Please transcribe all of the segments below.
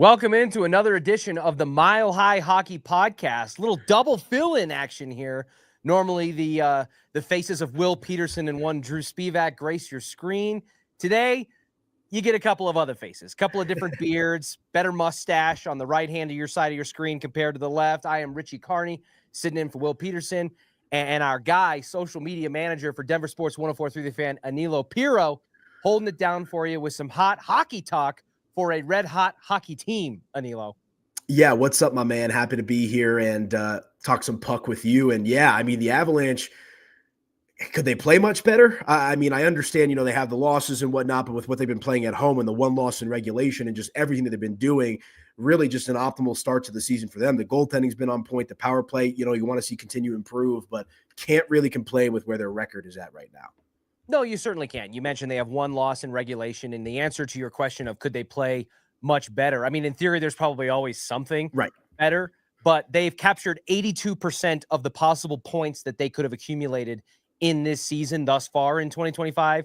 Welcome into another edition of the Mile High Hockey Podcast. Little double fill-in action here. Normally, the faces of Will Peterson and one Drew Spivak grace your screen. Today, you get a couple of other faces, a couple of different beards, better mustache on the right hand of your side of your screen compared to the left. I am Richie Carney, sitting in for Will Peterson, and our guy, social media manager for Denver Sports 104.3 The Fan, Anilo Piro, holding it down for you with some hot hockey talk for a red-hot hockey team, Anilo. Yeah, what's up, my man? Happy to be here and talk some puck with you. And yeah, I mean, the Avalanche, could they play much better? I mean, I understand, they have the losses and whatnot, but with what they've been playing at home and the one loss in regulation and just everything that they've been doing, really just an optimal start to the season for them. The goaltending's been on point. The power play, you want to see continue to improve, but can't really complain with where their record is at right now. No, you certainly can. You mentioned they have one loss in regulation, and the answer to your question of could they play much better? I mean, in theory, there's probably always something better, but they've captured 82% of the possible points that they could have accumulated in this season thus far in 2025.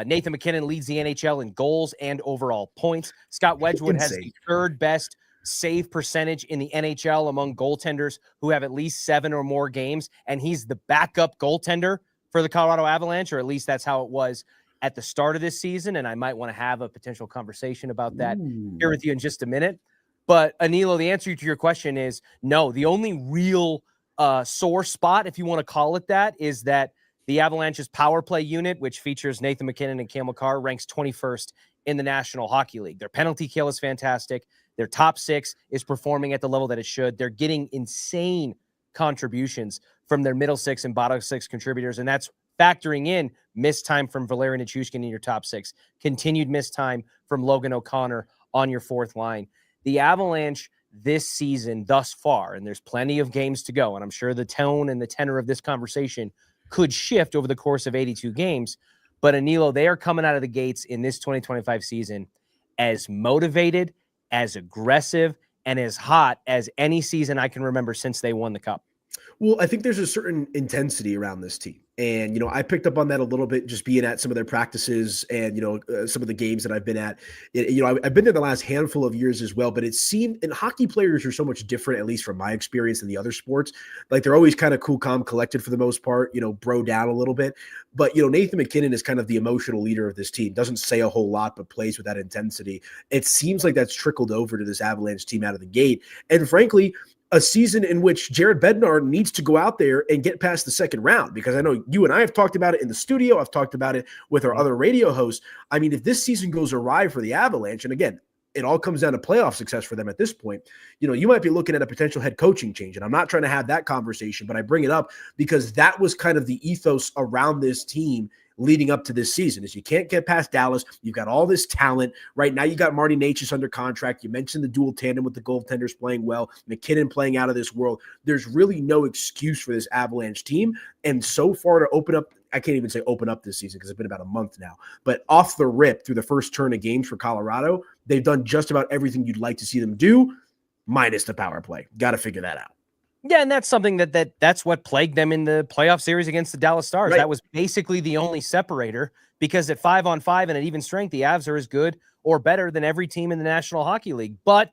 Nathan MacKinnon leads the NHL in goals and overall points. Scott Wedgewood has the third best save percentage in the NHL among goaltenders who have at least 7 or more games, and he's the backup goaltender for the Colorado Avalanche, or at least that's how it was at the start of this season. And I might want to have a potential conversation about that here with you in just a minute. But Anilo, the answer to your question is no. The only real sore spot, if you want to call it that, is that the Avalanche's power play unit, which features Nathan MacKinnon and Cale Makar, ranks 21st in the National Hockey League. Their penalty kill is fantastic. Their top six is performing at the level that it should. They're getting insane contributions from their middle six and bottom six contributors, and that's factoring in missed time from Valeri Nichushkin in your top six, continued missed time from Logan O'Connor on your fourth line. The Avalanche this season thus far, and there's plenty of games to go, and I'm sure the tone and the tenor of this conversation could shift over the course of 82 games, but Anilo, they are coming out of the gates in this 2025 season as motivated, as aggressive, and as hot as any season I can remember since they won the Cup. Well, I think there's a certain intensity around this team. And, I picked up on that a little bit just being at some of their practices and, some of the games that I've been at. I've been there the last handful of years as well, but it seemed, and hockey players are so much different, at least from my experience than the other sports. Like they're always kind of cool, calm, collected for the most part, bro down a little bit. But, Nathan MacKinnon is kind of the emotional leader of this team. Doesn't say a whole lot, but plays with that intensity. It seems like that's trickled over to this Avalanche team out of the gate. And frankly, a season in which Jared Bednar needs to go out there and get past the second round, because I know you and I have talked about it in the studio. I've talked about it with our other radio hosts. I mean, if this season goes awry for the Avalanche, and again, it all comes down to playoff success for them at this point, you might be looking at a potential head coaching change. And I'm not trying to have that conversation, but I bring it up because that was kind of the ethos around this team leading up to this season. Is you can't get past Dallas. You've got all this talent. Right now you got Marty Necas under contract. You mentioned the dual tandem with the goaltenders playing well, MacKinnon playing out of this world. There's really no excuse for this Avalanche team. And so far to open up, I can't even say open up this season because it's been about a month now, but off the rip through the first turn of games for Colorado, they've done just about everything you'd like to see them do, minus the power play. Got to figure that out. Yeah, and that's something that's what plagued them in the playoff series against the Dallas Stars. Right. That was basically the only separator, because at 5-on-5 and at even strength, the Avs are as good or better than every team in the National Hockey League. But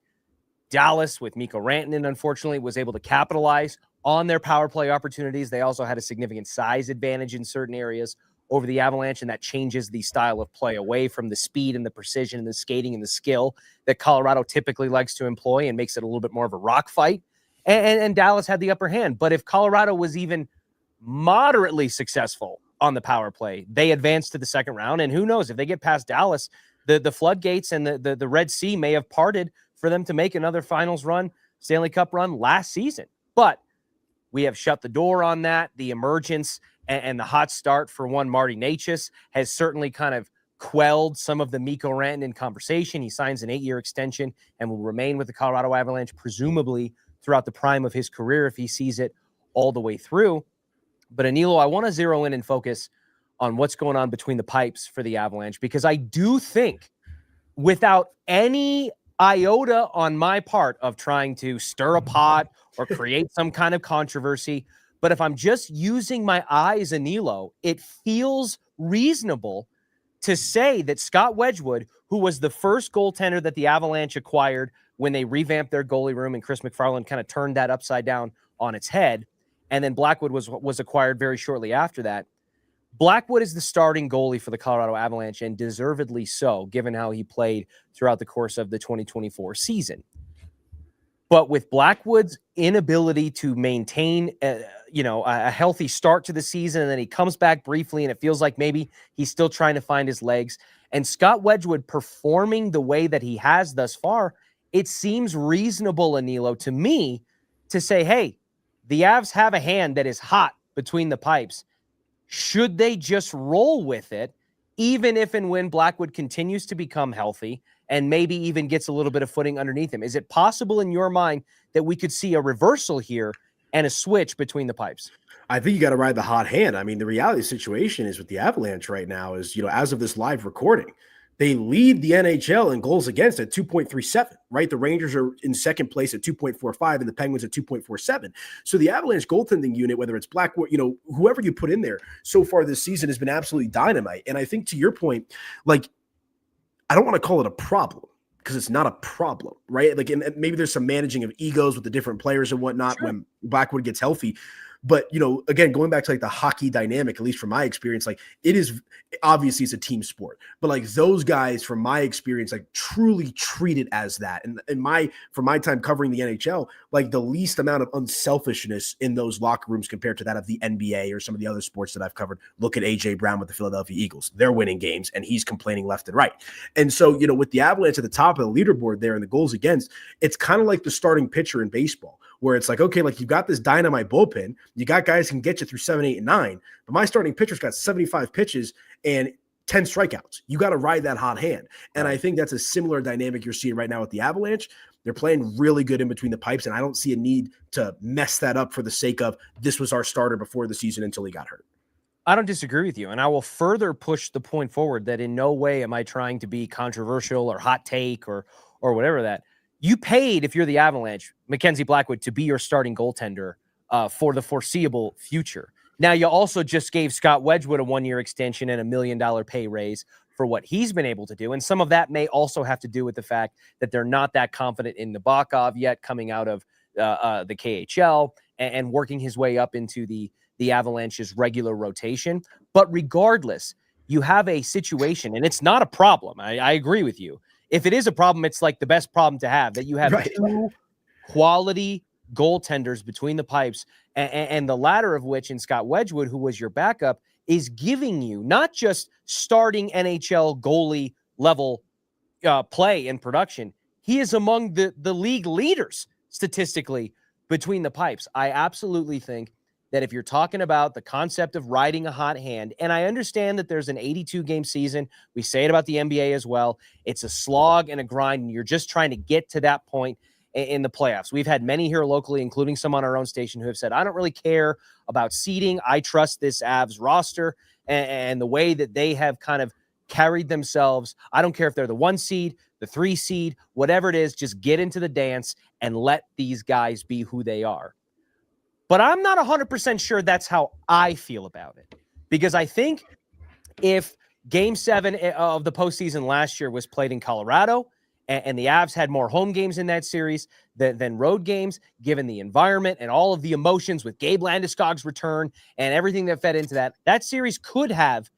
Dallas, with Mikko Rantanen, unfortunately, was able to capitalize on their power play opportunities. They also had a significant size advantage in certain areas over the Avalanche, and that changes the style of play away from the speed and the precision and the skating and the skill that Colorado typically likes to employ and makes it a little bit more of a rock fight. And Dallas had the upper hand. But if Colorado was even moderately successful on the power play, they advanced to the second round. And who knows, if they get past Dallas, the floodgates and the Red Sea may have parted for them to make another finals run, Stanley Cup run last season. But we have shut the door on that. The emergence and the hot start for one Marty Necas has certainly kind of quelled some of the Mikko Rantanen conversation. He signs an 8-year extension and will remain with the Colorado Avalanche, presumably throughout the prime of his career if he sees it all the way through. But Anilo, I want to zero in and focus on what's going on between the pipes for the Avalanche, because I do think, without any iota on my part of trying to stir a pot or create some kind of controversy, but if I'm just using my eyes, Anilo, it feels reasonable to say that Scott Wedgewood, who was the first goaltender that the Avalanche acquired when they revamped their goalie room and Chris McFarland kind of turned that upside down on its head. And then Blackwood was acquired very shortly after that. Blackwood is the starting goalie for the Colorado Avalanche, and deservedly so, given how he played throughout the course of the 2024 season. But with Blackwood's inability to maintain, a healthy start to the season, and then he comes back briefly, and it feels like maybe he's still trying to find his legs, and Scott Wedgewood performing the way that he has thus far, it seems reasonable, Anilo, to me, to say, hey, the Avs have a hand that is hot between the pipes. Should they just roll with it, even if and when Blackwood continues to become healthy and maybe even gets a little bit of footing underneath him? Is it possible in your mind that we could see a reversal here and a switch between the pipes? I think you got to ride the hot hand. I mean, the reality of the situation is with the Avalanche right now is, as of this live recording, they lead the NHL in goals against at 2.37, right? The Rangers are in second place at 2.45 and the Penguins at 2.47. So the Avalanche goaltending unit, whether it's Blackwood, whoever you put in there so far this season has been absolutely dynamite. And I think to your point, like, I don't want to call it a problem because it's not a problem, right? Like, and maybe there's some managing of egos with the different players and whatnot when Blackwood gets healthy. But, again, going back to like the hockey dynamic, at least from my experience, like it is obviously it's a team sport, but like those guys from my experience, like truly treat it as that. And from my time covering the NHL, like the least amount of unselfishness in those locker rooms compared to that of the NBA or some of the other sports that I've covered. Look at AJ Brown with the Philadelphia Eagles. They're winning games and he's complaining left and right. And so, with the Avalanche at the top of the leaderboard there and the goals against, it's kind of like the starting pitcher in baseball, where it's like, okay, like you've got this dynamite bullpen. You got guys who can get you through 7, 8, and 9. But my starting pitcher's got 75 pitches and 10 strikeouts. You got to ride that hot hand. And I think that's a similar dynamic you're seeing right now with the Avalanche. They're playing really good in between the pipes, and I don't see a need to mess that up for the sake of this was our starter before the season until he got hurt. I don't disagree with you, and I will further push the point forward that in no way am I trying to be controversial or hot take or whatever that. You paid, if you're the Avalanche, Mackenzie Blackwood to be your starting goaltender for the foreseeable future. Now, you also just gave Scott Wedgewood a 1-year extension and $1 million pay raise for what he's been able to do. And some of that may also have to do with the fact that they're not that confident in Nabokov yet coming out of the KHL and working his way up into the Avalanche's regular rotation. But regardless, you have a situation, and it's not a problem. I agree with you. If it is a problem, it's like the best problem to have, that you have two quality goaltenders between the pipes, and the latter of which in Scott Wedgewood, who was your backup, is giving you not just starting NHL goalie level play and production. He is among the league leaders statistically between the pipes. I absolutely think that if you're talking about the concept of riding a hot hand, and I understand that there's an 82-game season, we say it about the NBA as well, it's a slog and a grind, and you're just trying to get to that point in the playoffs. We've had many here locally, including some on our own station, who have said, I don't really care about seeding. I trust this Avs roster and the way that they have kind of carried themselves. I don't care if they're the 1 seed, the 3 seed, whatever it is, just get into the dance and let these guys be who they are. But I'm not 100% sure that's how I feel about it, because I think if Game 7 of the postseason last year was played in Colorado and the Avs had more home games in that series than road games, given the environment and all of the emotions with Gabe Landeskog's return and everything that fed into that, that series could have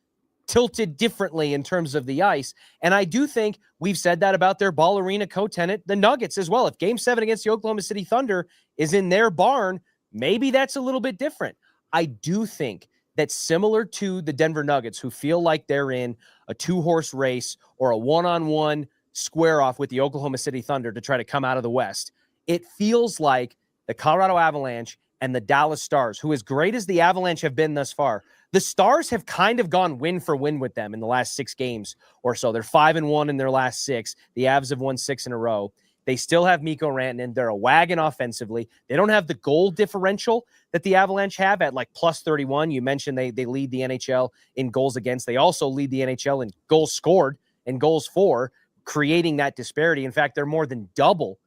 tilted differently in terms of the ice. And I do think we've said that about their Ball Arena co-tenant, the Nuggets, as well. If Game 7 against the Oklahoma City Thunder is in their barn, maybe that's a little bit different. I do think that similar to the Denver Nuggets, who feel like they're in a 2-horse race or a one-on-one square off with the Oklahoma City Thunder to try to come out of the West, it feels like the Colorado Avalanche and the Dallas Stars, who, as great as the Avalanche have been thus far, the Stars have kind of gone win for win with them in the last 6 games or so. They're 5-1 in their last 6. The Avs have won 6 in a row. They still have Mikko Rantanen. They're a wagon offensively. They don't have the goal differential that the Avalanche have at like plus 31. You mentioned they lead the NHL in goals against. They also lead the NHL in goals scored and goals for, creating that disparity. In fact, they're more than double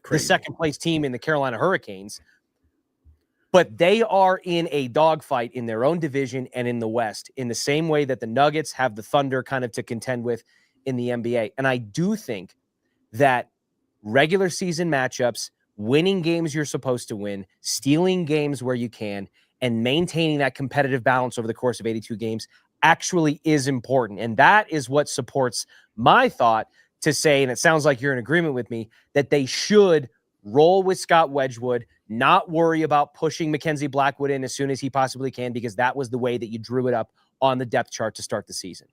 the second place team in the Carolina Hurricanes. But they are in a dogfight in their own division and in the West, in the same way that the Nuggets have the Thunder kind of to contend with in the NBA. And I do think that regular season matchups, winning games you're supposed to win, stealing games where you can, and maintaining that competitive balance over the course of 82 games actually is important. And that is what supports my thought to say, and it sounds like you're in agreement with me, that they should roll with Scott Wedgewood, not worry about pushing Mackenzie Blackwood in as soon as he possibly can, because that was the way that you drew it up on the depth chart to start the season.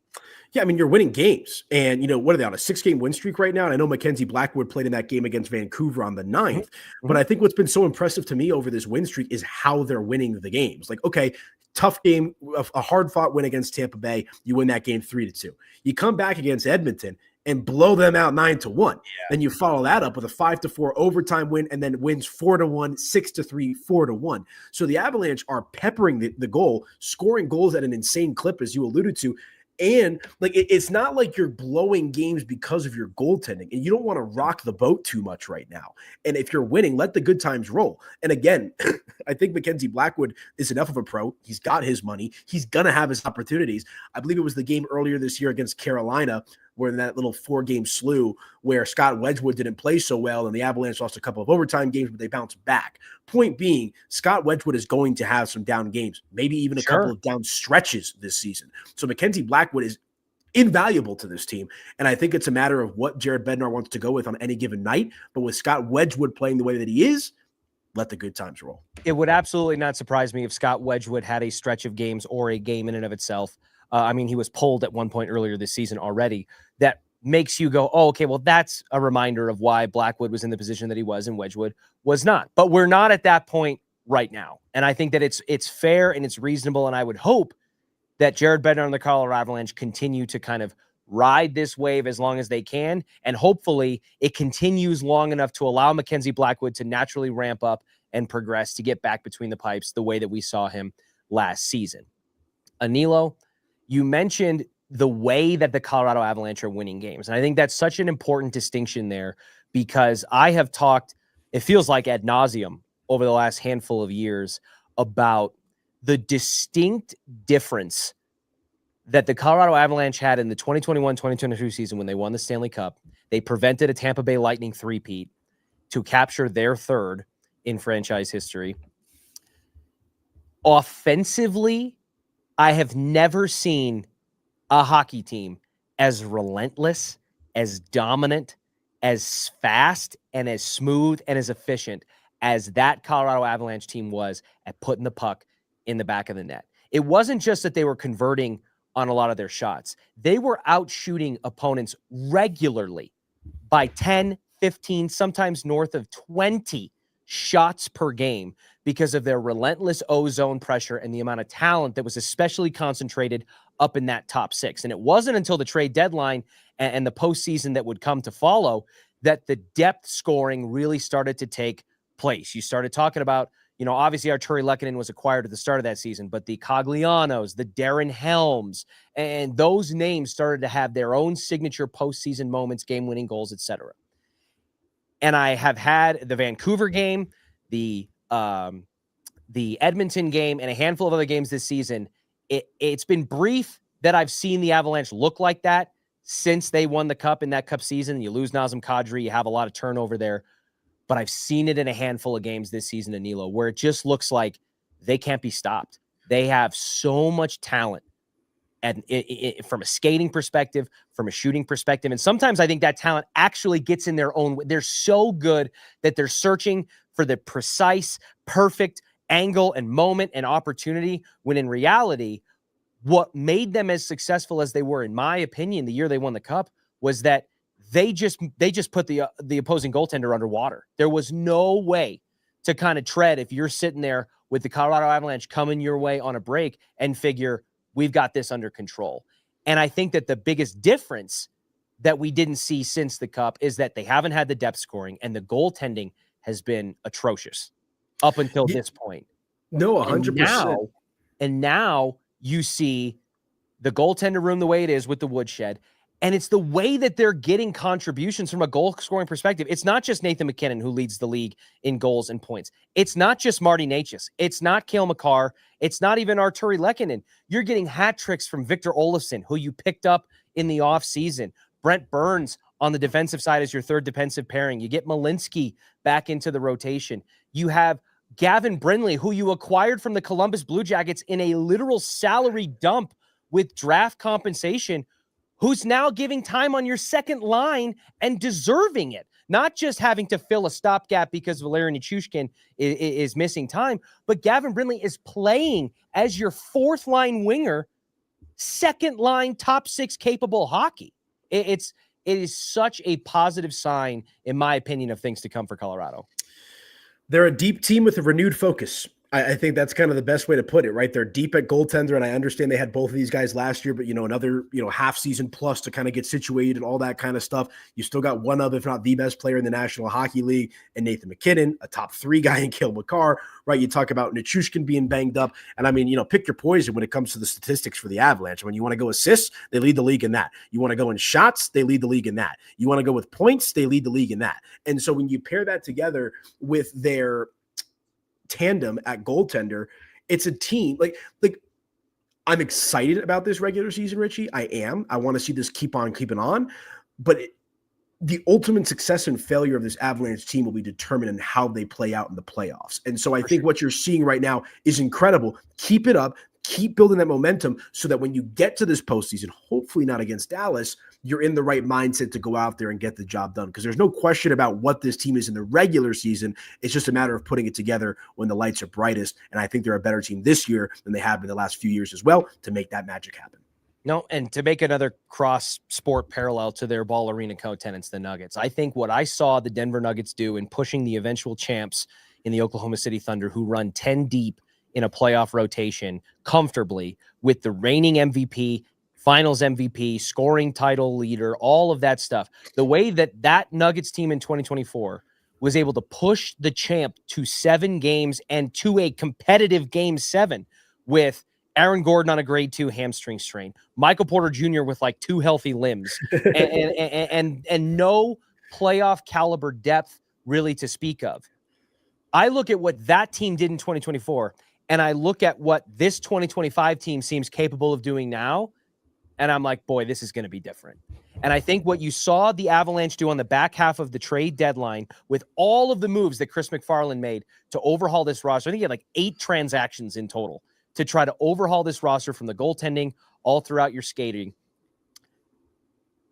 Yeah, I mean, you're winning games. And, what are they on, a 6-game win streak right now? And I know Mackenzie Blackwood played in that game against Vancouver on the 9th. Mm-hmm. But I think what's been so impressive to me over this win streak is how they're winning the games. Like, okay, tough game, a hard-fought win against Tampa Bay. You win that game 3-2. You come back against Edmonton and blow them out 9-1. Yeah. Then you follow that up with a 5-4 overtime win, and then wins 4-1, 6-3, 4-1. So the Avalanche are peppering the goal, scoring goals at an insane clip, as you alluded to. And like it's not like you're blowing games because of your goaltending, and you don't want to rock the boat too much right now. And if you're winning, let the good times roll. And again, I think Mackenzie Blackwood is enough of a pro. He's got his money. He's gonna have his opportunities. I believe it was the game earlier this year against Carolina, where in that little 4-game slew where Scott Wedgewood didn't play so well and the Avalanche lost a couple of overtime games, but they bounced back. Point being, Scott Wedgewood is going to have some down games, maybe even a couple of down stretches this season. So Mackenzie Blackwood is invaluable to this team, and I think it's a matter of what Jared Bednar wants to go with on any given night. But with Scott Wedgewood playing the way that he is, let the good times roll. It would absolutely not surprise me if Scott Wedgewood had a stretch of games or a game in and of itself. I mean, he was pulled at one point earlier this season already. That makes you go, oh, okay, well, that's a reminder of why Blackwood was in the position that he was and Wedgewood was not. But we're not at that point right now. And I think that it's fair and it's reasonable. And I would hope that Jared Bednar and the Colorado Avalanche continue to kind of ride this wave as long as they can. And hopefully it continues long enough to allow Mackenzie Blackwood to naturally ramp up and progress to get back between the pipes the way that we saw him last season. Anilo, you mentioned the way that the Colorado Avalanche are winning games. And I think that's such an important distinction there, because I have talked, it feels like ad nauseum over the last handful of years, about the distinct difference that the Colorado Avalanche had in the 2021-2022 season when they won the Stanley Cup. They prevented a Tampa Bay Lightning three-peat to capture their third in franchise history. Offensively, I have never seen a hockey team as relentless, as dominant, as fast, and as smooth, and as efficient as that Colorado Avalanche team was at putting the puck in the back of the net. It wasn't just that they were converting on a lot of their shots. They were out shooting opponents regularly by 10, 15, sometimes north of 20 shots per game because of their relentless O-zone pressure and the amount of talent that was especially concentrated up in that top 6. And it wasn't until the trade deadline and the postseason that would come to follow that the depth scoring really started to take place. You started talking about, obviously Arturi Lehkonen was acquired at the start of that season, but the Coglianos, the Darren Helms, and those names started to have their own signature postseason moments, game-winning goals, etc. And I have had the Vancouver game, the Edmonton game, and a handful of other games this season. It's been brief that I've seen the Avalanche look like that since they won the Cup in that Cup season. You lose Nazem Kadri, you have a lot of turnover there. But I've seen it in a handful of games this season, Danilo, where it just looks like they can't be stopped. They have so much talent, and from a skating perspective, from a shooting perspective. And sometimes I think that talent actually gets in their own way. They're so good that they're searching for the precise, perfect angle and moment and opportunity, when in reality, what made them as successful as they were, in my opinion, the year they won the Cup, was that they just put the opposing goaltender underwater. There was no way to kind of tread if you're sitting there with the Colorado Avalanche coming your way on a break and figure, we've got this under control. And I think that the biggest difference that we didn't see since the Cup is that they haven't had the depth scoring, and the goaltending has been atrocious up until this point. No, 100%. And now you see the goaltender room the way it is with the woodshed. And it's the way that they're getting contributions from a goal scoring perspective. It's not just Nathan MacKinnon who leads the league in goals and points. It's not just Marty Necas. It's not Cale Makar. It's not even Arturi Lehkonen. You're getting hat tricks from Victor Olofsson, who you picked up in the offseason. Brent Burns on the defensive side as your third defensive pairing. You get Malinsky back into the rotation. You have Gavin Brindley, who you acquired from the Columbus Blue Jackets in a literal salary dump with draft compensation, who's now giving time on your second line and deserving it. Not just having to fill a stopgap because Valeri Nichushkin is missing time, but Gavin Brindley is playing as your fourth line winger, second line, top six capable hockey. It is such a positive sign, in my opinion, of things to come for Colorado. They're a deep team with a renewed focus. I think that's kind of the best way to put it, right? They're deep at goaltender, and I understand they had both of these guys last year, but, another, half season plus to kind of get situated and all that kind of stuff. You still got one of, if not the best player in the National Hockey League, and Nathan MacKinnon, a top 3 guy in Cale Makar, right? You talk about Nichushkin being banged up, and I mean, pick your poison when it comes to the statistics for the Avalanche. When you want to go assists, they lead the league in that. You want to go in shots, they lead the league in that. You want to go with points, they lead the league in that. And so when you pair that together with their tandem at goaltender, it's a team like I'm excited about this regular season, Richie. I am. I want to see this keep on keeping on, but the ultimate success and failure of this Avalanche team will be determined in how they play out in the playoffs. And so I think what you're seeing right now is incredible. Keep it up. Keep building that momentum so that when you get to this postseason, hopefully not against Dallas, you're in the right mindset to go out there and get the job done. Because there's no question about what this team is in the regular season. It's just a matter of putting it together when the lights are brightest. And I think they're a better team this year than they have been the last few years as well to make that magic happen. No, and to make another cross-sport parallel to their Ball Arena co-tenants, the Nuggets, I think what I saw the Denver Nuggets do in pushing the eventual champs in the Oklahoma City Thunder, who run 10 deep in a playoff rotation comfortably with the reigning MVP, finals MVP, scoring title leader, all of that stuff. The way that Nuggets team in 2024 was able to push the champ to 7 games and to a competitive game 7 with Aaron Gordon on a grade 2 hamstring strain, Michael Porter Jr. with like 2 healthy limbs, and no playoff caliber depth really to speak of. I look at what that team did in 2024, and I look at what this 2025 team seems capable of doing now, and I'm like, boy, this is going to be different. And I think what you saw the Avalanche do on the back half of the trade deadline with all of the moves that Chris McFarland made to overhaul this roster, I think he had like 8 transactions in total to try to overhaul this roster from the goaltending all throughout your skating.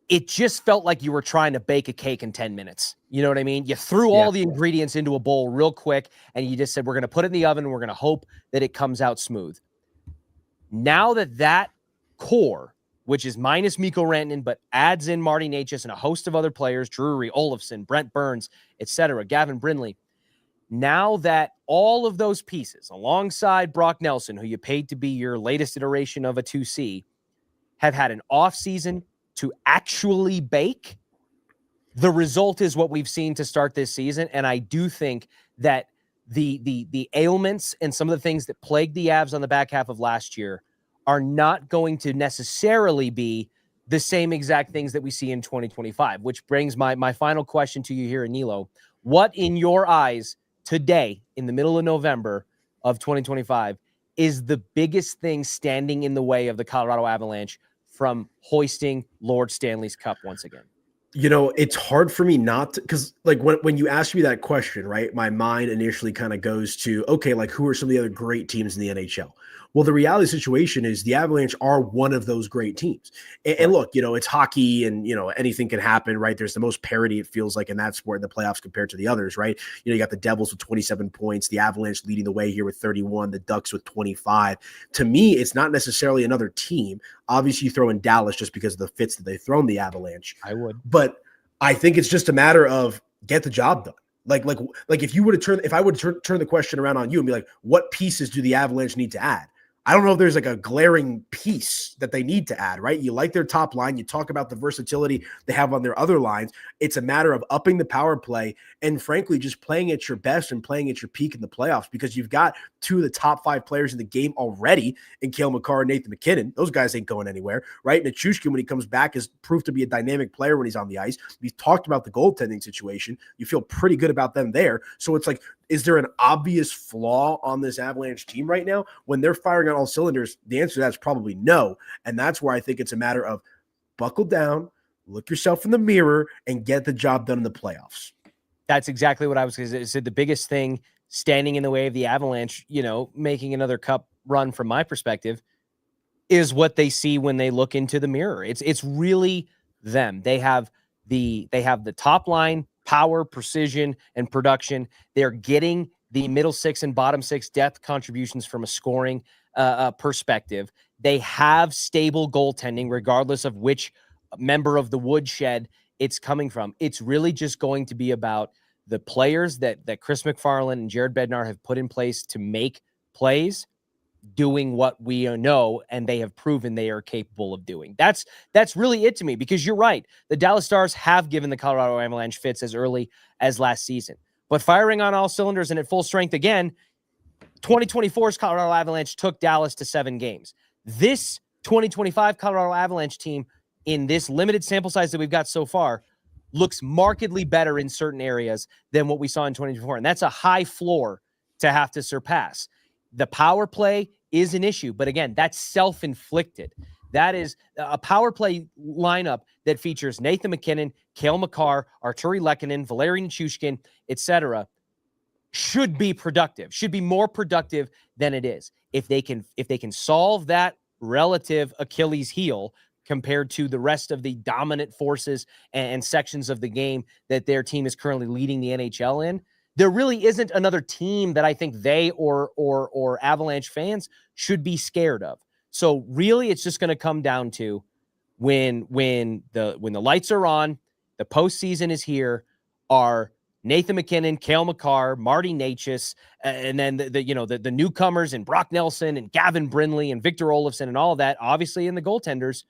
It just felt like you were trying to bake a cake in 10 minutes. You know what I mean? You threw all the ingredients into a bowl real quick, and you just said, we're going to put it in the oven, and we're going to hope that it comes out smooth. Now that core, which is minus Mikko Rantanen, but adds in Marty Necas and a host of other players, Drury, Olofsson, Brent Burns, etc., Gavin Brindley, now that all of those pieces, alongside Brock Nelson, who you paid to be your latest iteration of a 2C, have had an offseason to actually bake, the result is what we've seen to start this season. And I do think that the ailments and some of the things that plagued the Avs on the back half of last year are not going to necessarily be the same exact things that we see in 2025, which brings my final question to you here, Anilo. What, in your eyes, today, in the middle of November of 2025, is the biggest thing standing in the way of the Colorado Avalanche from hoisting Lord Stanley's Cup once again? It's hard for me not to, because like when you ask me that question, right, my mind initially kind of goes to, okay, like who are some of the other great teams in the NHL? Well, the reality situation is the Avalanche are one of those great teams. And look, it's hockey and, anything can happen, right? There's the most parity, it feels like, in that sport in the playoffs compared to the others, right? You got the Devils with 27 points, the Avalanche leading the way here with 31, the Ducks with 25. To me, it's not necessarily another team. Obviously, you throw in Dallas just because of the fits that they've thrown the Avalanche. I would. But I think it's just a matter of get the job done. Like if I would turn the question around on you and be like, what pieces do the Avalanche need to add? I don't know if there's like a glaring piece that they need to add, right? You like their top line. You talk about the versatility they have on their other lines. It's a matter of upping the power play and, frankly, just playing at your best and playing at your peak in the playoffs, because you've got 2 of the top 5 players in the game already in Cale Makar and Nathan MacKinnon. Those guys ain't going anywhere, right? Nichushkin, when he comes back, is proved to be a dynamic player when he's on the ice. We've talked about the goaltending situation. You feel pretty good about them there. So it's like, is there an obvious flaw on this Avalanche team right now? When they're firing on all cylinders, the answer to that is probably no. And that's where I think it's a matter of buckle down, look yourself in the mirror and get the job done in the playoffs. That's exactly what I was going to say. The biggest thing standing in the way of the Avalanche, making another cup run from my perspective, is what they see when they look into the mirror. It's really them. They have the top line power, precision, and production. They're getting the middle six and bottom six depth contributions from a scoring perspective. They have stable goaltending, regardless of which member of the woodshed it's coming from. It's really just going to be about the players that Chris McFarland and Jared Bednar have put in place to make plays, doing what we know and they have proven they are capable of doing. That's really it to me, because you're right. The Dallas Stars have given the Colorado Avalanche fits as early as last season, but firing on all cylinders and at full strength again, 2024's Colorado Avalanche took Dallas to 7 games. This 2025 Colorado Avalanche team, in this limited sample size that we've got so far, looks markedly better in certain areas than what we saw in 2024. And that's a high floor to have to surpass. The power play is an issue, but again, that's self-inflicted. That is a power play lineup that features Nathan MacKinnon, Cale Makar, Arturi Lehkonen, Valeri Nichushkin, etc. should be productive, should be more productive than it is. If they can solve that relative Achilles heel compared to the rest of the dominant forces and sections of the game that their team is currently leading the NHL in, there really isn't another team that I think they or Avalanche fans should be scared of. So really, it's just going to come down to when the lights are on, the postseason is here, are Nathan MacKinnon, Cale Makar, Marty Necas, and then the newcomers and Brock Nelson and Gavin Brindley and Victor Olofsson and all of that, obviously, in the goaltenders.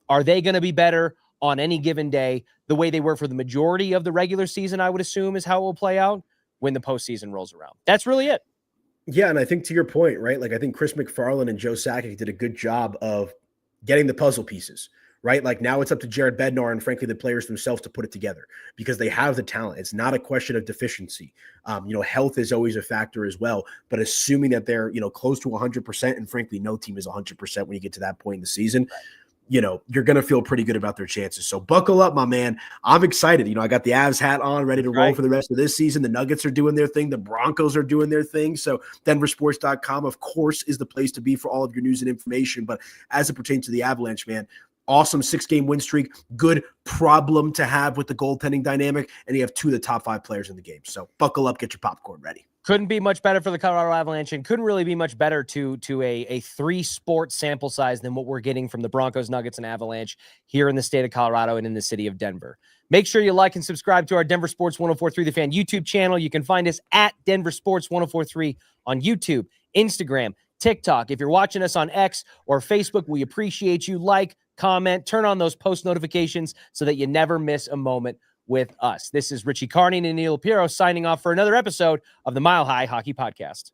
Are they going to be better on any given day the way they were for the majority of the regular season, I would assume, is how it will play out when the postseason rolls around. That's really it. Yeah, and I think to your point, right, like I think Chris McFarland and Joe Sakic did a good job of getting the puzzle pieces, right? Like now it's up to Jared Bednar and frankly the players themselves to put it together because they have the talent. It's not a question of deficiency. Health is always a factor as well, but assuming that they're, close to 100%, and frankly no team is 100% when you get to that point in the season, you're going to feel pretty good about their chances. So buckle up, my man. I'm excited. I got the Avs hat on, ready to roll for the rest of this season. The Nuggets are doing their thing. The Broncos are doing their thing. So denversports.com, of course, is the place to be for all of your news and information. But as it pertains to the Avalanche, man, awesome 6-game win streak. Good problem to have with the goaltending dynamic. And you have 2 of the top 5 players in the game. So buckle up, get your popcorn ready. Couldn't be much better for the Colorado Avalanche, and couldn't really be much better to a 3-sport sample size than what we're getting from the Broncos, Nuggets, and Avalanche here in the state of Colorado and in the city of Denver. Make sure you like and subscribe to our Denver Sports 1043 The Fan YouTube channel. You can find us at Denver Sports 1043 on YouTube, Instagram, TikTok. If you're watching us on X or Facebook, we appreciate you. Like, comment, turn on those post notifications so that you never miss a moment with us. This is Richie Carney and Neil Piero signing off for another episode of the Mile High Hockey Podcast.